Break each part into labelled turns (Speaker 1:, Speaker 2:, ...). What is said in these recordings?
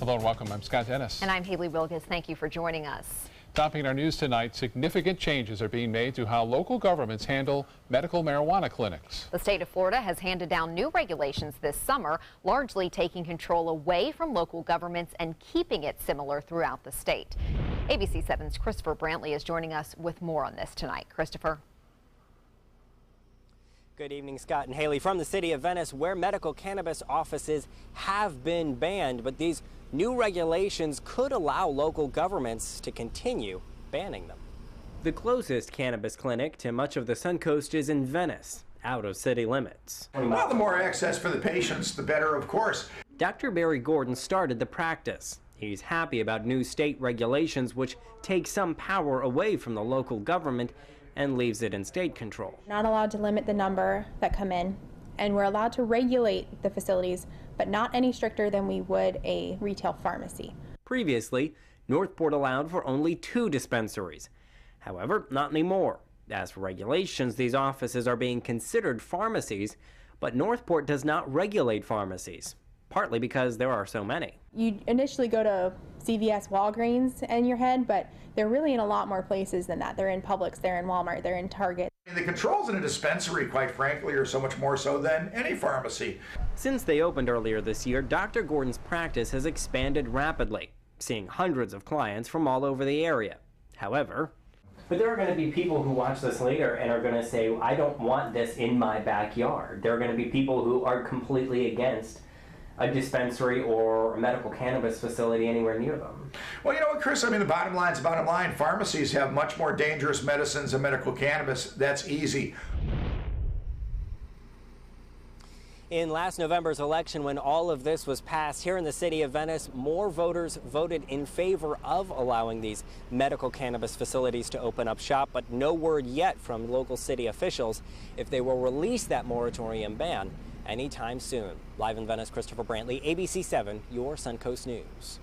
Speaker 1: Hello and welcome. I'm Scott Dennis.
Speaker 2: And I'm Haley Wilgus. Thank you for joining us.
Speaker 1: Topping our news tonight, significant changes are being made to how local governments handle medical marijuana clinics.
Speaker 2: The state of Florida has handed down new regulations this summer, largely taking control away from local governments and keeping it similar throughout the state. ABC 7's Christopher Brantley is joining us with more on this tonight. Christopher.
Speaker 3: Good evening, Scott and Haley. From the city of Venice, where medical cannabis offices have been banned, but these new regulations could allow local governments to continue banning them. The closest cannabis clinic to much of the Suncoast is in Venice, out of city limits.
Speaker 4: Well, the more access for the patients, the better, of course.
Speaker 3: Dr. Barry Gordon started the practice. He's happy about new state regulations which take some power away from the local government and leaves it in state control.
Speaker 5: Not allowed to limit the number that come in, and we're allowed to regulate the facilities, but not any stricter than we would a retail pharmacy.
Speaker 3: Previously, Northport allowed for only 2 dispensaries. However, not anymore. As for regulations, these offices are being considered pharmacies, but Northport does not regulate pharmacies, partly because there are so many.
Speaker 5: You initially go to CVS, Walgreens in your head, but they're really in a lot more places than that. They're in Publix, they're in Walmart, they're in Target.
Speaker 4: The controls in a dispensary, quite frankly, are so much more so than any pharmacy.
Speaker 3: Since they opened earlier this year, Dr. Gordon's practice has expanded rapidly, seeing hundreds of clients from all over the area. However, but there are going to be people who watch this later and are going to say, I don't want this in my backyard. There are going to be people who are completely against a dispensary or a medical cannabis facility anywhere near them.
Speaker 4: Well, you know what, Chris, I mean, the bottom line's the bottom line. Pharmacies have much more dangerous medicines than medical cannabis. That's easy.
Speaker 3: In last November's election, when all of this was passed here in the city of Venice, more voters voted in favor of allowing these medical cannabis facilities to open up shop, but no word yet from local city officials if they will release that moratorium ban anytime soon. Live in Venice, Christopher Brantley, ABC 7, your Suncoast News.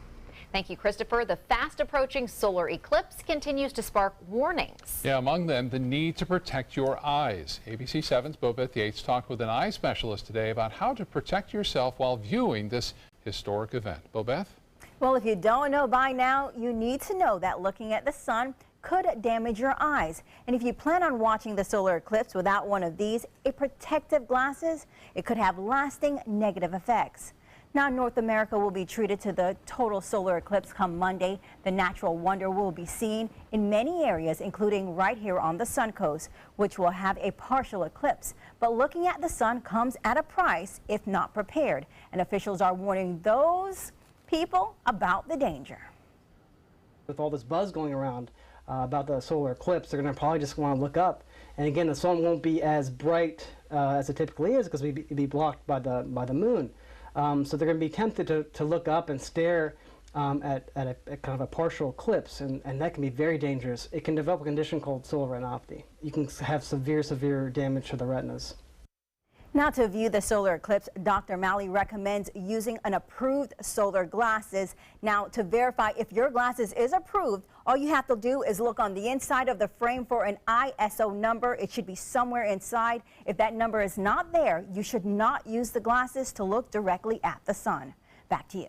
Speaker 2: Thank you, Christopher. The fast approaching solar eclipse continues to spark warnings.
Speaker 1: Yeah, among them, the need to protect your eyes. ABC 7's Bobeth Yates talked with an eye specialist today about how to protect yourself while viewing this historic event. Bobeth?
Speaker 6: Well, if you don't know by now, you need to know that looking at the sun could damage your eyes. And if you plan on watching the solar eclipse without one of these, a protective glasses, it could have lasting negative effects. Now, North America will be treated to the total solar eclipse come Monday. The natural wonder will be seen in many areas, including right here on the Suncoast, which will have a partial eclipse. But looking at the sun comes at a price if not prepared, and officials are warning those people about the danger.
Speaker 7: With all this buzz going around about the solar eclipse, they're going to probably just want to look up. And again, the sun won't be as bright as it typically is because it'd be blocked by the moon. So they're going to be tempted to look up and stare at a kind of a partial eclipse, and that can be very dangerous. It can develop a condition called solar retinopathy. You can have severe damage to the retinas.
Speaker 6: Now, to view the solar eclipse, Dr. Malley recommends using an approved solar glasses. Now, to verify if your glasses is approved, all you have to do is look on the inside of the frame for an ISO number. It should be somewhere inside. If that number is not there, you should not use the glasses to look directly at the sun. Back to you.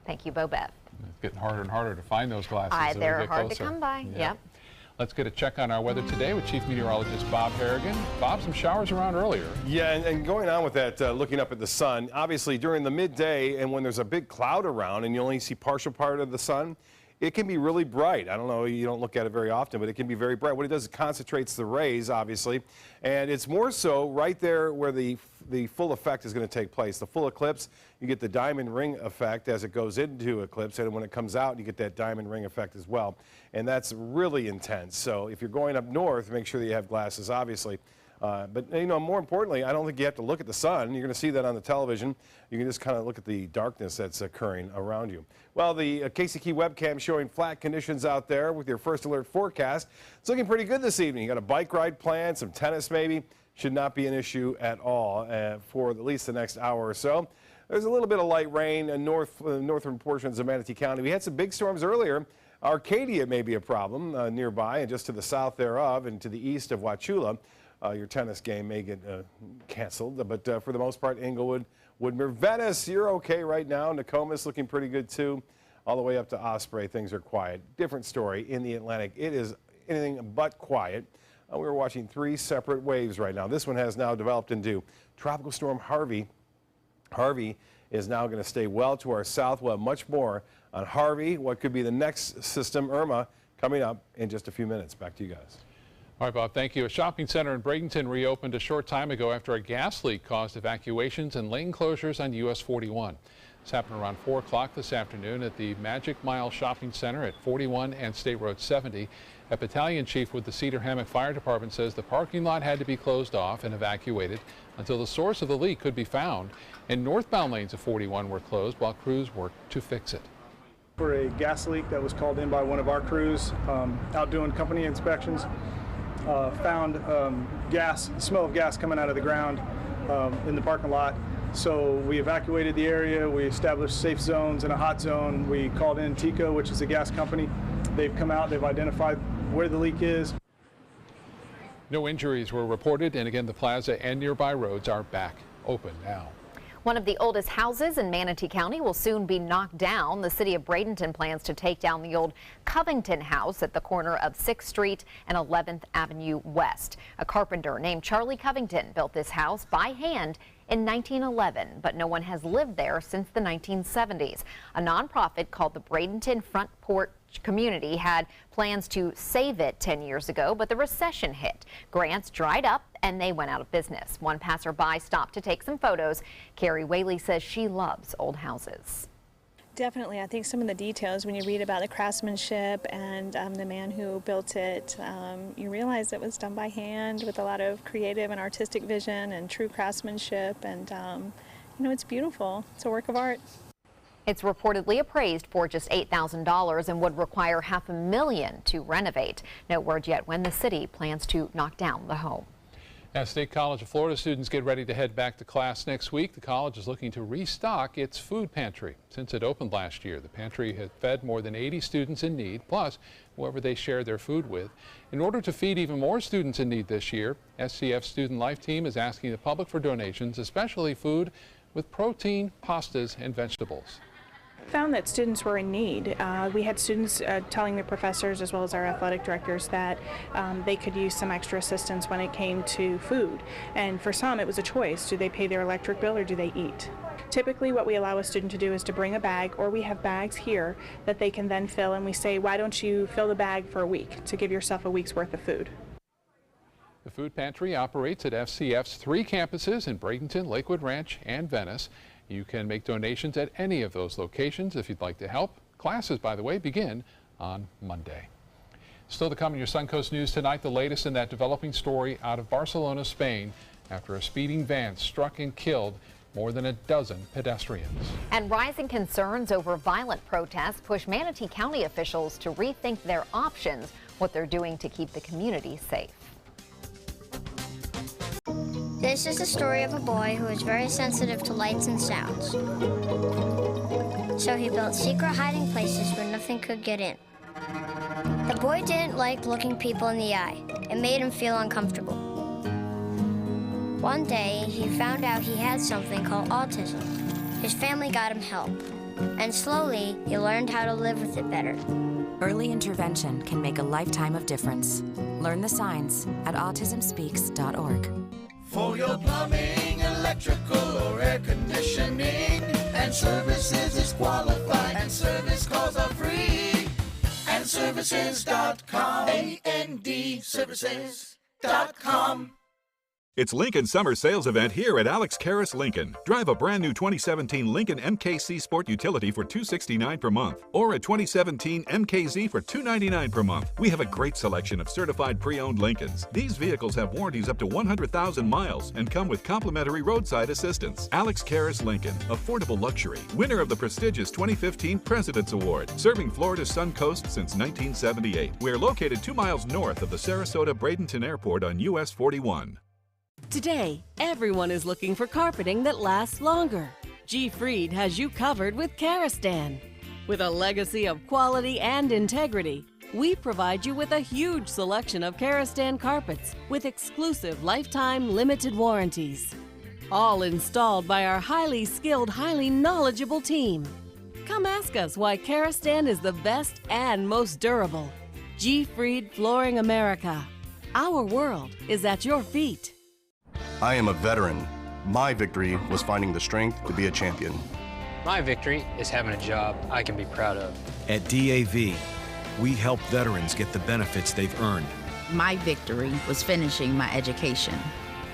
Speaker 2: Thank you, Bobeth.
Speaker 1: It's getting harder and harder to find those glasses.
Speaker 2: They're hard to come by.
Speaker 1: Yeah. Yep. Let's get a check on our weather today with Chief Meteorologist Bob Harrigan. Bob, some showers around earlier.
Speaker 8: Yeah, and going on with that, looking up at the sun, obviously during the midday and when there's a big cloud around and you only see partial part of the sun, it can be really bright. I don't know, you don't look at it very often, but it can be very bright. What it does, it concentrates the rays, obviously, and it's more so right there where the full effect is going to take place. The full eclipse, you get the diamond ring effect as it goes into eclipse, and when it comes out, you get that diamond ring effect as well, and that's really intense. So if you're going up north, make sure that you have glasses, obviously. But, you know, more importantly, I don't think you have to look at the sun. You're going to see that on the television. You can just kind of look at the darkness that's occurring around you. Well, the Casey Key webcam showing flat conditions out there with your first alert forecast. It's looking pretty good this evening. You got a bike ride planned, some tennis maybe. Should not be an issue at all for at least the next hour or so. There's a little bit of light rain in northern portions of Manatee County. We had some big storms earlier. Arcadia may be a problem nearby and just to the south thereof and to the east of Wauchula. Your tennis game may get canceled, but for the most part, Inglewood, Woodmere, Venice, you're okay right now. Nokomis looking pretty good too. All the way up to Osprey, things are quiet. Different story in the Atlantic. It is anything but quiet. We're watching 3 separate waves right now. This one has now developed into Tropical Storm Harvey. Harvey is now going to stay well to our south. We'll have much more on Harvey, what could be the next system, Irma, coming up in just a few minutes. Back to you guys.
Speaker 1: All right, Bob, thank you. A shopping center in Bradenton reopened a short time ago after a gas leak caused evacuations and lane closures on US 41. This happened around 4 o'clock this afternoon at the Magic Mile Shopping Center at 41 and State Road 70. A battalion chief with the Cedar Hammock Fire Department says the parking lot had to be closed off and evacuated until the source of the leak could be found. And northbound lanes of 41 were closed while crews worked to fix it.
Speaker 9: For a gas leak that was called in by one of our crews out doing company inspections, found smell of gas coming out of the ground in the parking lot. So we evacuated the area, we established safe zones and a hot zone. We called in TECO, which is a gas company. They've come out, they've identified where the leak is.
Speaker 1: No injuries were reported, and again, the plaza and nearby roads are back open now.
Speaker 2: One of the oldest houses in Manatee County will soon be knocked down. The city of Bradenton plans to take down the old Covington house at the corner of 6th Street and 11th Avenue West. A carpenter named Charlie Covington built this house by hand in 1911, but no one has lived there since the 1970s. A nonprofit called the Bradenton Front Porch Community had plans to save it 10 years ago, but the recession hit. Grants dried up and they went out of business. One passerby stopped to take some photos. Carrie Whaley says she loves old houses.
Speaker 10: Definitely. I think some of the details, when you read about the craftsmanship and the man who built it, you realize it was done by hand with a lot of creative and artistic vision and true craftsmanship. And, you know, it's beautiful. It's a work of art.
Speaker 2: It's reportedly appraised for just $8,000 and would require $500,000 to renovate. No word yet when the city plans to knock down the home.
Speaker 1: As State College of Florida students get ready to head back to class next week, the college is looking to restock its food pantry. Since it opened last year, the pantry has fed more than 80 students in need, plus whoever they share their food with. In order to feed even more students in need this year, SCF's Student Life team is asking the public for donations, especially food with protein, pastas, and vegetables.
Speaker 10: Found that students were in need. We had students telling their professors as well as our athletic directors that they could use some extra assistance when it came to food. And for some it was a choice. Do they pay their electric bill or do they eat? Typically what we allow a student to do is to bring a bag, or we have bags here that they can then fill, and we say, why don't you fill the bag for a week to give yourself a week's worth of food.
Speaker 1: The food pantry operates at FCF's 3 campuses in Bradenton, Lakewood Ranch, and Venice. You can make donations at any of those locations if you'd like to help. Classes, by the way, begin on Monday. Still to come in your Suncoast News tonight, the latest in that developing story out of Barcelona, Spain, after a speeding van struck and killed more than a dozen pedestrians.
Speaker 2: And rising concerns over violent protests push Manatee County officials to rethink their options, what they're doing to keep the community safe.
Speaker 11: This is the story of a boy who is very sensitive to lights and sounds. So he built secret hiding places where nothing could get in. The boy didn't like looking people in the eye. It made him feel uncomfortable. One day, he found out he had something called autism. His family got him help, and slowly, he learned how to live with it better.
Speaker 12: Early intervention can make a lifetime of difference. Learn the signs at autismspeaks.org.
Speaker 13: For your plumbing, electrical, or air conditioning, and services is qualified, and service calls are free. And services.com, AND services.com.
Speaker 14: It's Lincoln's summer sales event here at Alex Karras Lincoln. Drive a brand new 2017 Lincoln MKC Sport Utility for $269 per month, or a 2017 MKZ for $299 per month. We have a great selection of certified pre-owned Lincolns. These vehicles have warranties up to 100,000 miles and come with complimentary roadside assistance. Alex Karras Lincoln, affordable luxury. Winner of the prestigious 2015 President's Award, serving Florida's Sun Coast since 1978. We're located 2 miles north of the Sarasota-Bradenton Airport on US 41.
Speaker 15: Today, everyone is looking for carpeting that lasts longer. G. Fried has you covered with Karastan. With a legacy of quality and integrity, we provide you with a huge selection of Karastan carpets with exclusive lifetime limited warranties. all installed by our highly skilled, highly knowledgeable team. Come ask us why Karastan is the best and most durable. G. Fried Flooring America. Our world is at your feet.
Speaker 16: I am a veteran. My victory was finding the strength to be a champion.
Speaker 17: My victory is having a job I can be proud of.
Speaker 18: At DAV, we help veterans get the benefits they've earned.
Speaker 19: My victory was finishing my education.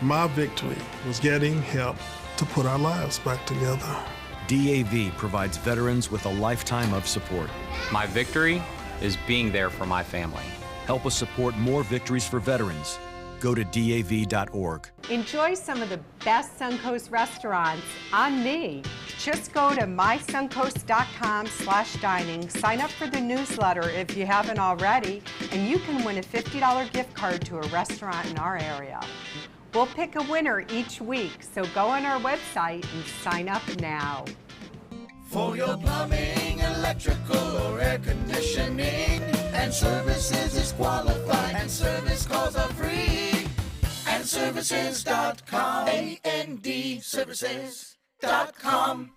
Speaker 20: My victory was getting help to put our lives back together.
Speaker 18: DAV provides veterans with a lifetime of support.
Speaker 21: My victory is being there for my family.
Speaker 18: Help us support more victories for veterans. Go to DAV.org.
Speaker 22: Enjoy some of the best Suncoast restaurants on me. Just go to mysuncoast.com/dining, sign up for the newsletter if you haven't already, and you can win a $50 gift card to a restaurant in our area. We'll pick a winner each week, so go on our website and sign up now.
Speaker 13: For your plumbing, electrical, or air conditioning, and services is qualified, and service calls are free. And services.com, A-N-D, services.com.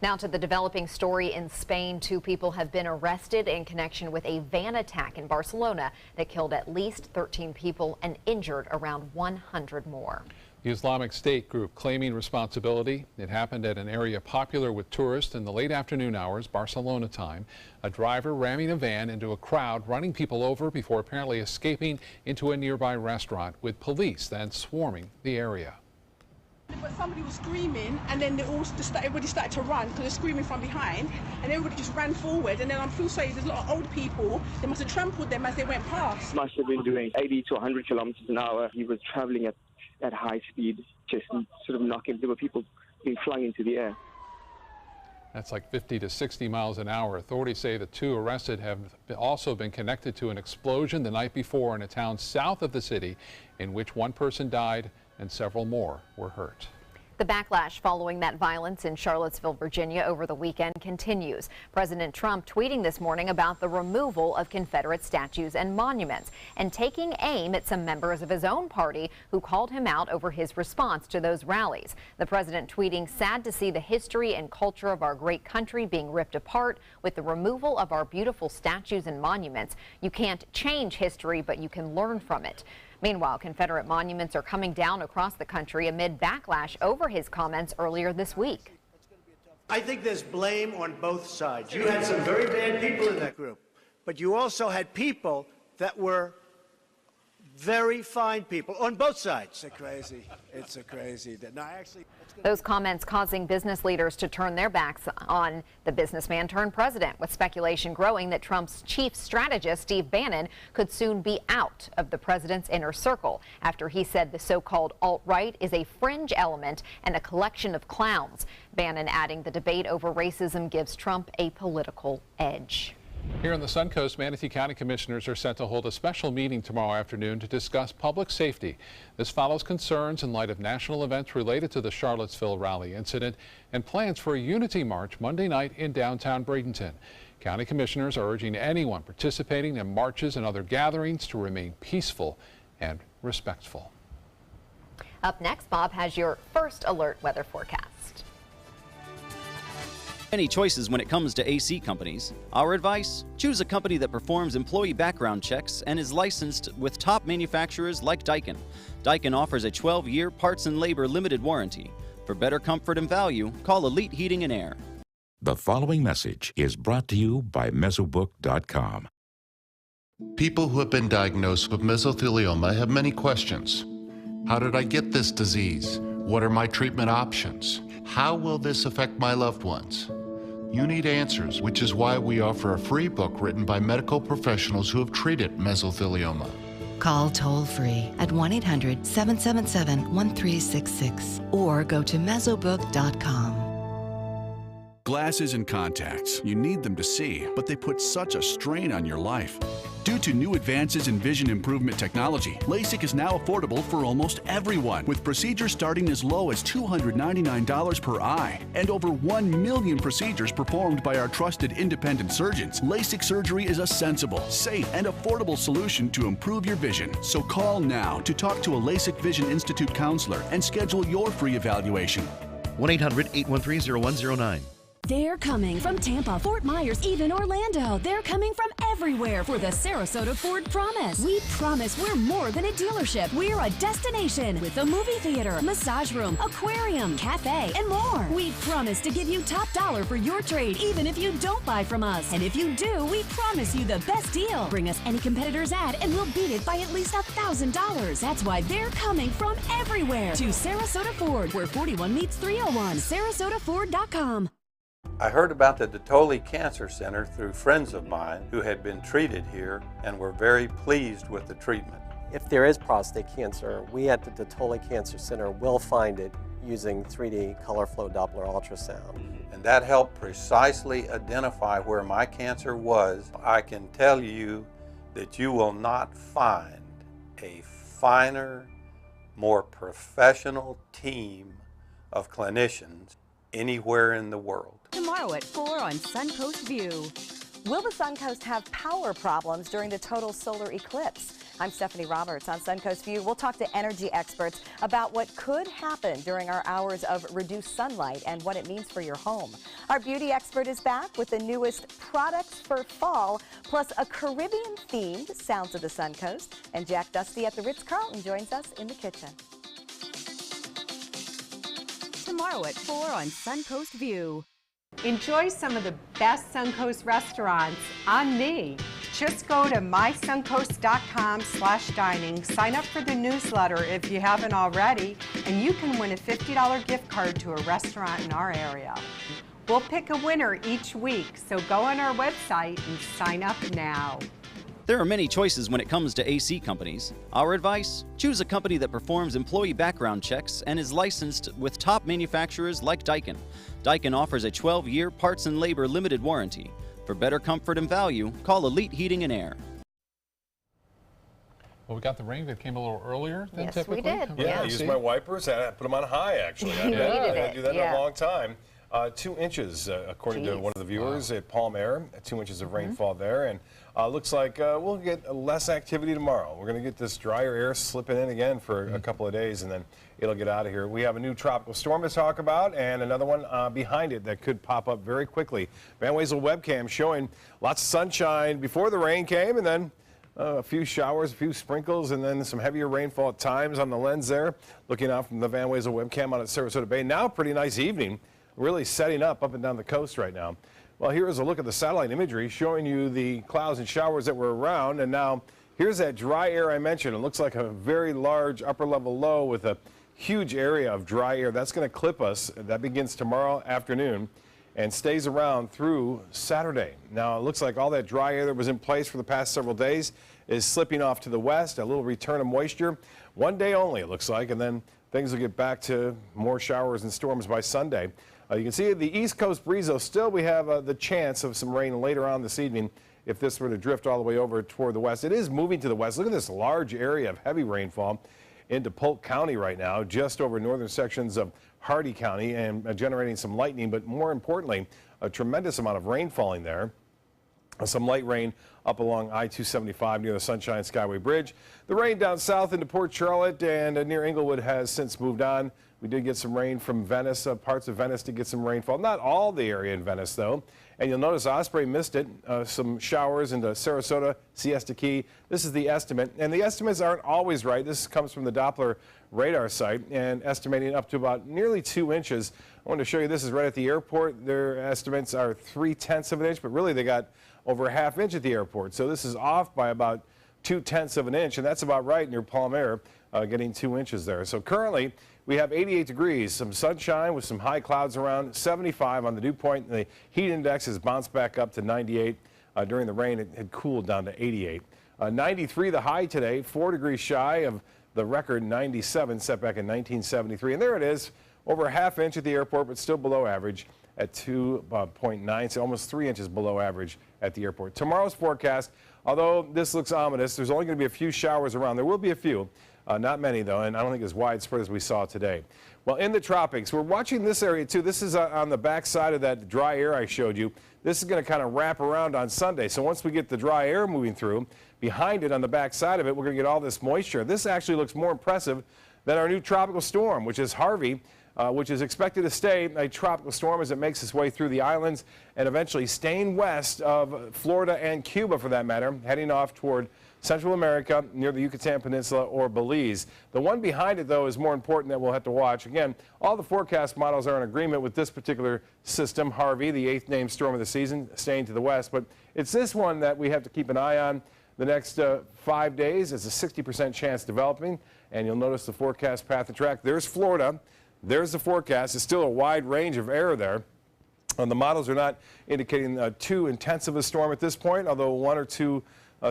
Speaker 2: Now to the developing story in Spain. 2 people have been arrested in connection with a van attack in Barcelona that killed at least 13 people and injured around 100 more.
Speaker 1: The Islamic State group claiming responsibility. It happened at an area popular with tourists in the late afternoon hours, Barcelona time. A driver ramming a van into a crowd, running people over before apparently escaping into a nearby restaurant, with police then swarming the area.
Speaker 23: But somebody was screaming, and then everybody started to run because they're screaming from behind, and everybody just ran forward. And then I'm feel sorry, there's a lot of old people. They must have trampled them as they went past.
Speaker 24: Must have been doing 80 to 100 kilometers an hour. He was traveling at high speed, just sort of knocking. There were people being flung into the air.
Speaker 1: That's like 50 to 60 miles an hour. Authorities say the 2 arrested have also been connected to an explosion the night before in a town south of the city, in which 1 person died and several more were hurt.
Speaker 2: The backlash following that violence in Charlottesville, Virginia over the weekend continues. President Trump tweeting this morning about the removal of Confederate statues and monuments and taking aim at some members of his own party who called him out over his response to those rallies. The president tweeting, "Sad to see the history and culture of our great country being ripped apart with the removal of our beautiful statues and monuments. You can't change history, but you can learn from it." Meanwhile, Confederate monuments are coming down across the country amid backlash over his comments earlier this week.
Speaker 25: I think there's blame on both sides. You had some very bad people in that group, but you also had people that were very fine people on both sides. It's crazy. It's a crazy. No, actually,
Speaker 2: those comments causing business leaders to turn their backs on the businessman turned president, with speculation growing that Trump's chief strategist, Steve Bannon, could soon be out of the president's inner circle after he said the so-called alt-right is a fringe element and a collection of clowns. Bannon adding the debate over racism gives Trump a political edge.
Speaker 1: Here on the Suncoast, Manatee County commissioners are set to hold a special meeting tomorrow afternoon to discuss public safety. This follows concerns in light of national events related to the Charlottesville rally incident and plans for a unity march Monday night in downtown Bradenton. County commissioners are urging anyone participating in marches and other gatherings to remain peaceful and respectful.
Speaker 2: Up next, Bob has your first alert weather forecast.
Speaker 26: Many choices when it comes to AC companies. Our advice? Choose a company that performs employee background checks and is licensed with top manufacturers like Daikin. Daikin offers a 12-year parts and labor limited warranty. For better comfort and value, call Elite Heating and Air.
Speaker 27: The following message is brought to you by Mesobook.com.
Speaker 28: People who have been diagnosed with mesothelioma have many questions. How did I get this disease? What are my treatment options? How will this affect my loved ones? You need answers, which is why we offer a free book written by medical professionals who have treated mesothelioma.
Speaker 29: Call toll-free at 1-800-777-1366 or go to Mesobook.com.
Speaker 3: Glasses and contacts. You need them to see, but they put such a strain on your life. Due to new advances in vision improvement technology, LASIK is now affordable for almost everyone, with procedures starting as low as $299 per eye and over 1 million procedures performed by our trusted independent surgeons. LASIK surgery is a sensible, safe, and affordable solution to improve your vision. So call now to talk to a LASIK Vision Institute counselor and schedule your free evaluation.
Speaker 4: 1-800-813-0109.
Speaker 5: They're coming from Tampa, Fort Myers, even Orlando. They're coming from everywhere for the Sarasota Ford Promise. We promise we're more than a dealership. We're a destination with a movie theater, massage room, aquarium, cafe, and more. We promise to give you top dollar for your trade, even if you don't buy from us. And if you do, we promise you the best deal. Bring us any competitor's ad and we'll beat it by at least $1,000. That's why they're coming from everywhere to Sarasota Ford, where 41 meets 301. SarasotaFord.com.
Speaker 6: I heard about the Dotoli Cancer Center through friends of mine who had been treated here and were very pleased with the treatment.
Speaker 7: If there is prostate cancer, we at the Dotoli Cancer Center will find it using 3D color flow Doppler ultrasound.
Speaker 6: And that helped precisely identify where my cancer was. I can tell you that you will not find a finer, more professional team of clinicians anywhere in the world.
Speaker 8: Tomorrow at 4 on Suncoast View. Will the Suncoast have power problems during the total solar eclipse? I'm Stephanie Roberts on Suncoast View. We'll talk to energy experts about what could happen during our hours of reduced sunlight and what it means for your home. Our beauty expert is back with the newest products for fall, plus a Caribbean-themed Sounds of the Suncoast. And Jack Dusty at the Ritz-Carlton joins us in the kitchen. Tomorrow at 4 on Suncoast View.
Speaker 22: Enjoy some of the best Suncoast restaurants on me. Just go to mysuncoast.com/dining, sign up for the newsletter if you haven't already, and you can win a $50 gift card to a restaurant in our area. We'll pick a winner each week, so go on our website and sign up now.
Speaker 26: There are many choices when it comes to AC companies. Our advice? Choose a company that performs employee background checks and is licensed with top manufacturers like Daikin. Daikin offers a 12-year parts and labor limited warranty. For better comfort and value, call Elite Heating and Air.
Speaker 1: Well, we got the rain that came a little earlier than
Speaker 2: Yes,
Speaker 1: typically.
Speaker 2: we did.
Speaker 9: Yeah, I used my wipers. I put them on high, actually. I didn't do that in a long time. 2 inches, according to one of the viewers at Palm Air, 2 inches of rainfall there. And looks like we'll get less activity tomorrow. We're going to get this drier air slipping in again for a couple of days, and then it'll get out of here. We have a new tropical storm to talk about and another one behind it that could pop up very quickly. Van Wezel webcam showing lots of sunshine before the rain came, and then a few showers, a few sprinkles, and then some heavier rainfall at times on the lens there. Looking out from the Van Wezel webcam out at Sarasota Bay. Now, pretty nice evening. Really setting up and down the coast right now. Well, here is a look at the satellite imagery showing you the clouds and showers that were around. And now here's that dry air I mentioned. It looks like a very large upper level low with a huge area of dry air. That's going to clip us. That begins tomorrow afternoon and stays around through Saturday. Now, it looks like all that dry air that was in place for the past several days is slipping off to the west. A little return of moisture. One day only, it looks like, and then things will get back to more showers and storms by Sunday. You can see the East Coast breeze, though, still we have the chance of some rain later on this evening if this were to drift all the way over toward the west. It is moving to the west. Look at this large area of heavy rainfall into Polk County right now, just over northern sections of Hardy County, and generating some lightning, but more importantly, a tremendous amount of rain falling there. Some light rain up along I-275 near the Sunshine Skyway Bridge. The rain down south into Port Charlotte and near Inglewood has since moved on. We did get some rain from Venice, parts of Venice did get some rainfall. Not all the area in Venice, though. And you'll notice Osprey missed it. Some showers into Sarasota, Siesta Key. This is the estimate. And the estimates aren't always right. This comes from the Doppler radar site and estimating up to about nearly 2 inches. I want to show you this is right at the airport. Their estimates are 3/10 of an inch, but really they got over a ½ inch at the airport. So this is off by about 2/10 of an inch, and that's about right near Palm Air, getting 2 inches there. So currently, we have 88 degrees, some sunshine with some high clouds around, 75 on the dew point. And the heat index has bounced back up to 98. During the rain, it had cooled down to 88. 93 the high today, 4 degrees shy of the record 97 set back in 1973. And there it is, over a ½ inch at the airport, but still below average. at 2.9, so almost 3 inches below average at the airport. Tomorrow's forecast, although this looks ominous, there's only going to be a few showers around. There will be a few, not many though, and I don't think as widespread as we saw today. Well, in the tropics, we're watching this area too. This is on the back side of that dry air I showed you. This is going to kind of wrap around on Sunday. So once we get the dry air moving through, behind it on the back side of it, we're going to get all this moisture. This actually looks more impressive than our new tropical storm, which is Harvey, which is expected to stay a tropical storm as it makes its way through the islands and eventually staying west of Florida and Cuba, for that matter, heading off toward Central America near the Yucatan Peninsula or Belize. The one behind it, though, is more important that we'll have to watch. Again, all the forecast models are in agreement with this particular system, Harvey, the 8th named storm of the season, staying to the west. But it's this one that we have to keep an eye on the next 5 days. It's a 60% chance developing, and you'll notice the forecast path and track. There's Florida. There's the forecast. It's still a wide range of air there. The models are not indicating too intense of a storm at this point, although 1 or 2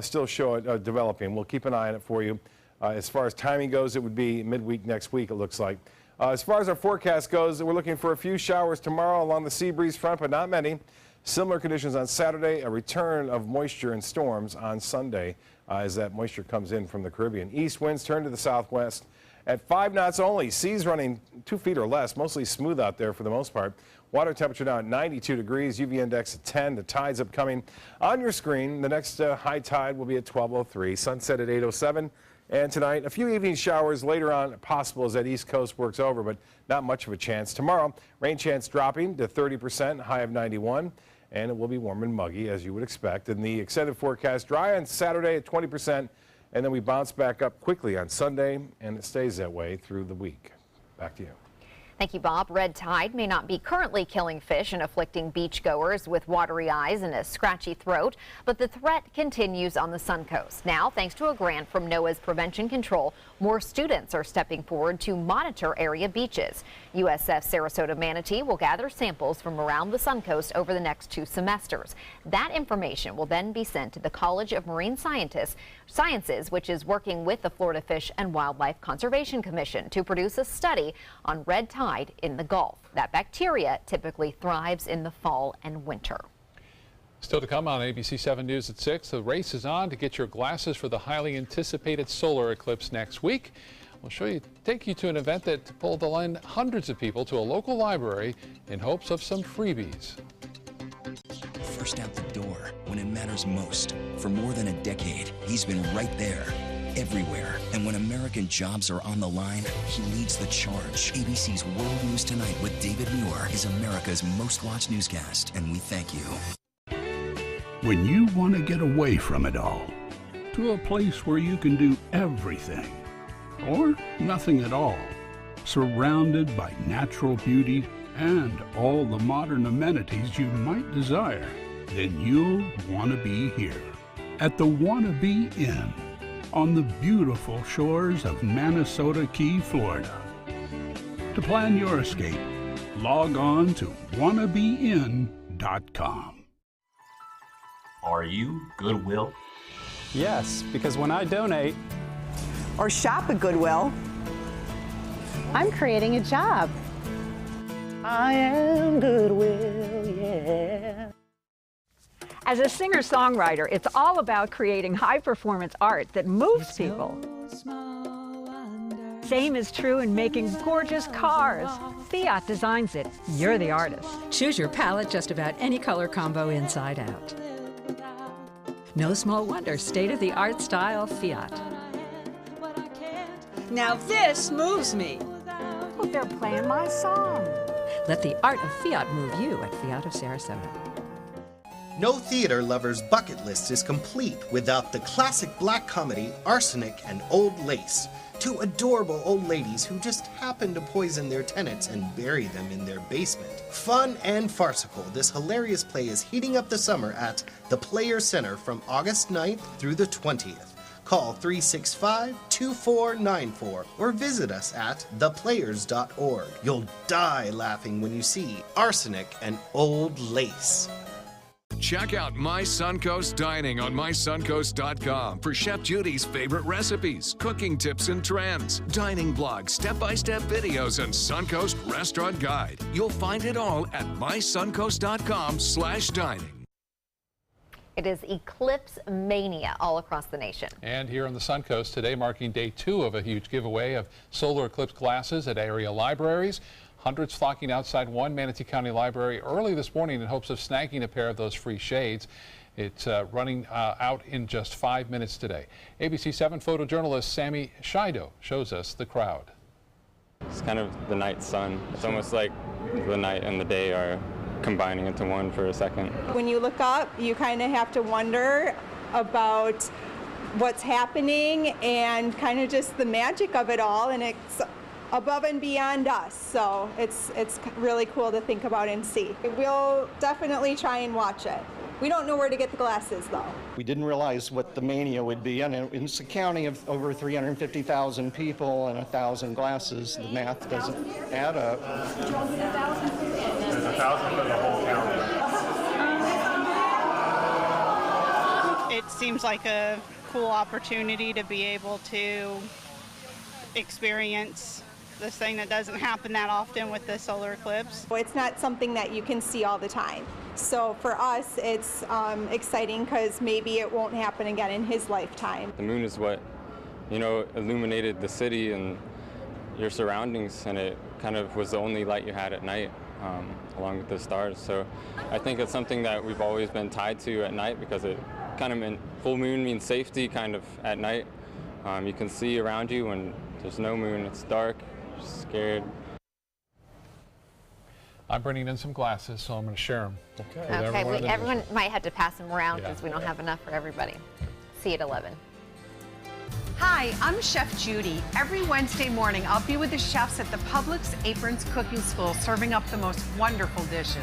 Speaker 9: still show it developing. We'll keep an eye on it for you. As far as timing goes, it would be midweek next week, it looks like. As far as our forecast goes, we're looking for a few showers tomorrow along the sea breeze front, but not many. Similar conditions on Saturday, a return of moisture and storms on Sunday as that moisture comes in from the Caribbean. East winds turn to the southwest at 5 knots only. Seas running 2 feet or less, mostly smooth out there for the most part. Water temperature now at 92 degrees, UV index at 10. The tide's upcoming. On your screen, the next high tide will be at 12:03, sunset at 8:07. And tonight, a few evening showers later on possible as that east coast works over, but not much of a chance. Tomorrow, rain chance dropping to 30%, high of 91. And it will be warm and muggy, as you would expect. And the extended forecast, dry on Saturday at 20%, and then we bounce back up quickly on Sunday, and it stays that way through the week. Back to you.
Speaker 2: Thank you, Bob. Red tide may not be currently killing fish and afflicting beachgoers with watery eyes and a scratchy throat, but the threat continues on the Suncoast. Now, thanks to a grant from NOAA's Prevention Control, more students are stepping forward to monitor area beaches. USF Sarasota Manatee will gather samples from around the Suncoast over the next 2 semesters. That information will then be sent to the College of Marine Sciences, which is working with the Florida Fish and Wildlife Conservation Commission to produce a study on red tide in the Gulf. That bacteria typically thrives in the fall and winter.
Speaker 1: Still to come on ABC 7 News at 6. The race is on to get your glasses for the highly anticipated solar eclipse next week. We'll take you to an event that pulled in hundreds of people to a local library in hopes of some freebies.
Speaker 4: First out the door when it matters most. For more than a decade, he's been right there, everywhere. And when American jobs are on the line, he leads the charge. ABC's World News Tonight with David Muir is America's most watched newscast, and we thank you.
Speaker 10: When you want to get away from it all, to a place where you can do everything, or nothing at all, surrounded by natural beauty and all the modern amenities you might desire, then you'll want to be here at the Wanna Be Inn on the beautiful shores of Manasota Key, Florida. To plan your escape, log on to wannabeinn.com.
Speaker 11: Are you Goodwill?
Speaker 12: Yes, because when I donate
Speaker 14: or shop at Goodwill,
Speaker 15: I'm creating a job.
Speaker 14: I am Goodwill, yeah.
Speaker 16: As a singer-songwriter, it's all about creating high-performance art that moves people. Same is true in making gorgeous cars. Fiat designs it. You're the artist.
Speaker 17: Choose your palette just about any color combo inside out. No small wonder, state-of-the-art style Fiat.
Speaker 15: Now this moves me.
Speaker 16: Oh, they're playing my song.
Speaker 17: Let the art of Fiat move you at Fiat of Sarasota.
Speaker 19: No theater lover's bucket list is complete without the classic black comedy Arsenic and Old Lace. 2 adorable old ladies who just happen to poison their tenants and bury them in their basement. Fun and farcical, this hilarious play is heating up the summer at the Players Center from August 9th through the 20th. Call 365-2494 or visit us at theplayers.org. You'll die laughing when you see Arsenic and Old Lace.
Speaker 13: Check out My Suncoast Dining on mysuncoast.com for Chef Judy's favorite recipes, cooking tips and trends, dining blogs, step-by-step videos, and Suncoast Restaurant Guide. You'll find it all at mysuncoast.com/dining.
Speaker 2: It is eclipse mania all across the nation.
Speaker 1: And here on the Suncoast today, marking day 2 of a huge giveaway of solar eclipse glasses at area libraries. Hundreds flocking outside one Manatee County library early this morning in hopes of snagging a pair of those free shades. It's running out in just 5 minutes today. ABC 7 photojournalist Sammy Shido shows us the crowd.
Speaker 18: It's kind of the night sun. It's almost like the night and the day are combining into one for a second.
Speaker 20: When you look up, you kind of have to wonder about what's happening and kind of just the magic of it all, and it's above and beyond us, so it's really cool to think about and see. We'll definitely try and watch it. We don't know where to get the glasses though.
Speaker 21: We didn't realize what the mania would be, and it's a county of over 350,000 people and 1,000 glasses. The math doesn't add up.
Speaker 23: There's 1,000 for the whole county.
Speaker 24: It seems like a cool opportunity to be able to experience this thing that doesn't happen that often with the solar eclipse.
Speaker 20: It's not something that you can see all the time. So for us, it's exciting because maybe it won't happen again in his lifetime.
Speaker 18: The moon is what, illuminated the city and your surroundings, and it kind of was the only light you had at night, along with the stars. So I think it's something that we've always been tied to at night because it kind of meant full moon means safety kind of at night. You can see around you when there's no moon, it's dark. Scared.
Speaker 1: I'm bringing in some glasses, so I'm going to share them.
Speaker 2: Okay, everyone might have to pass them around because we don't have enough for everybody. See you at 11.
Speaker 22: Hi, I'm Chef Judy. Every Wednesday morning, I'll be with the chefs at the Publix Aprons Cooking School serving up the most wonderful dishes.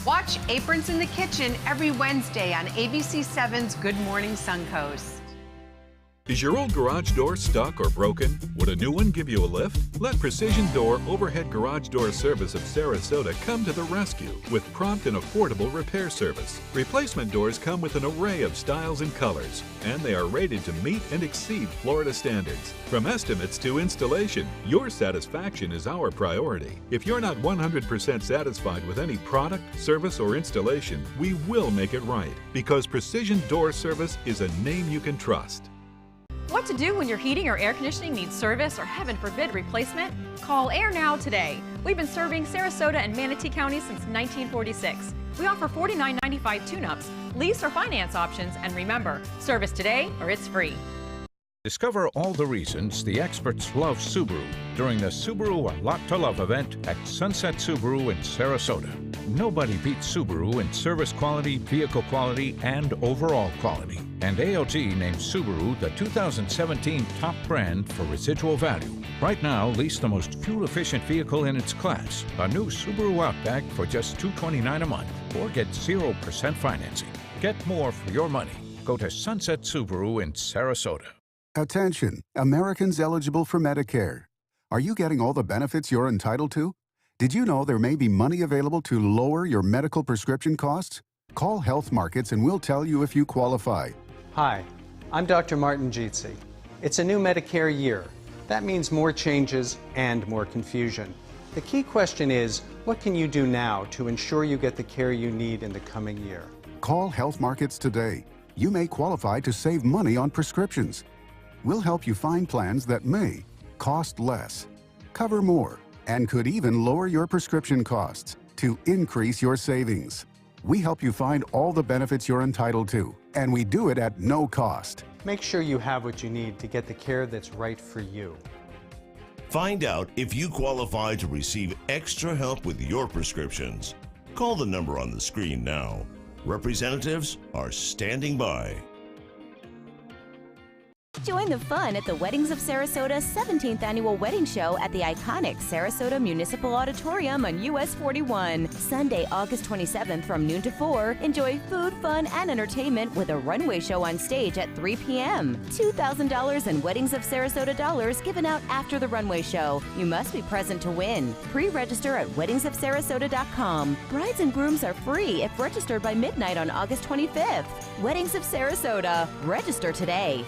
Speaker 22: Watch Aprons in the Kitchen every Wednesday on ABC 7's Good Morning Suncoast.
Speaker 25: Is your old garage door stuck or broken? Would a new one give you a lift? Let Precision Door Overhead Garage Door Service of Sarasota come to the rescue with prompt and affordable repair service. Replacement doors come with an array of styles and colors, and they are rated to meet and exceed Florida standards. From estimates to installation, your satisfaction is our priority. If you're not 100% satisfied with any product, service, or installation, we will make it right, because Precision Door Service is a name you can trust.
Speaker 27: What to do when your heating or air conditioning needs service or, heaven forbid, replacement? Call Air Now today. We've been serving Sarasota and Manatee County since 1946. We offer $49.95 tune-ups, lease or finance options, and remember, service today or it's free.
Speaker 28: Discover all the reasons the experts love Subaru during the Subaru A Lot to Love event at Sunset Subaru in Sarasota. Nobody beats Subaru in service quality, vehicle quality, and overall quality. And ALG named Subaru the 2017 top brand for residual value. Right now, lease the most fuel-efficient vehicle in its class, a new Subaru Outback for just $229 a month, or get 0% financing. Get more for your money. Go to Sunset Subaru in Sarasota.
Speaker 30: Attention, Americans eligible for Medicare. Are you getting all the benefits you're entitled to? Did you know there may be money available to lower your medical prescription costs? Call Health Markets and we'll tell you if you qualify.
Speaker 12: Hi, I'm Dr. Martin Jeetzy. It's a new Medicare year. That means more changes and more confusion. The key question is, what can you do now to ensure you get the care you need in the coming year?
Speaker 30: Call Health Markets today. You may qualify to save money on prescriptions. We'll help you find plans that may cost less, cover more, and could even lower your prescription costs to increase your savings. We help you find all the benefits you're entitled to, and we do it at no cost.
Speaker 12: Make sure you have what you need to get the care that's right for you.
Speaker 31: Find out if you qualify to receive extra help with your prescriptions. Call the number on the screen now. Representatives are standing by.
Speaker 3: Join the fun at the Weddings of Sarasota 17th Annual Wedding Show at the iconic Sarasota Municipal Auditorium on US 41. Sunday, August 27th from noon to 4. Enjoy food, fun, and entertainment with a runway show on stage at 3 p.m. $2,000 in Weddings of Sarasota dollars given out after the runway show. You must be present to win. Pre-register at weddingsofsarasota.com. Brides and grooms are free if registered by midnight on August 25th. Weddings of Sarasota. Register today.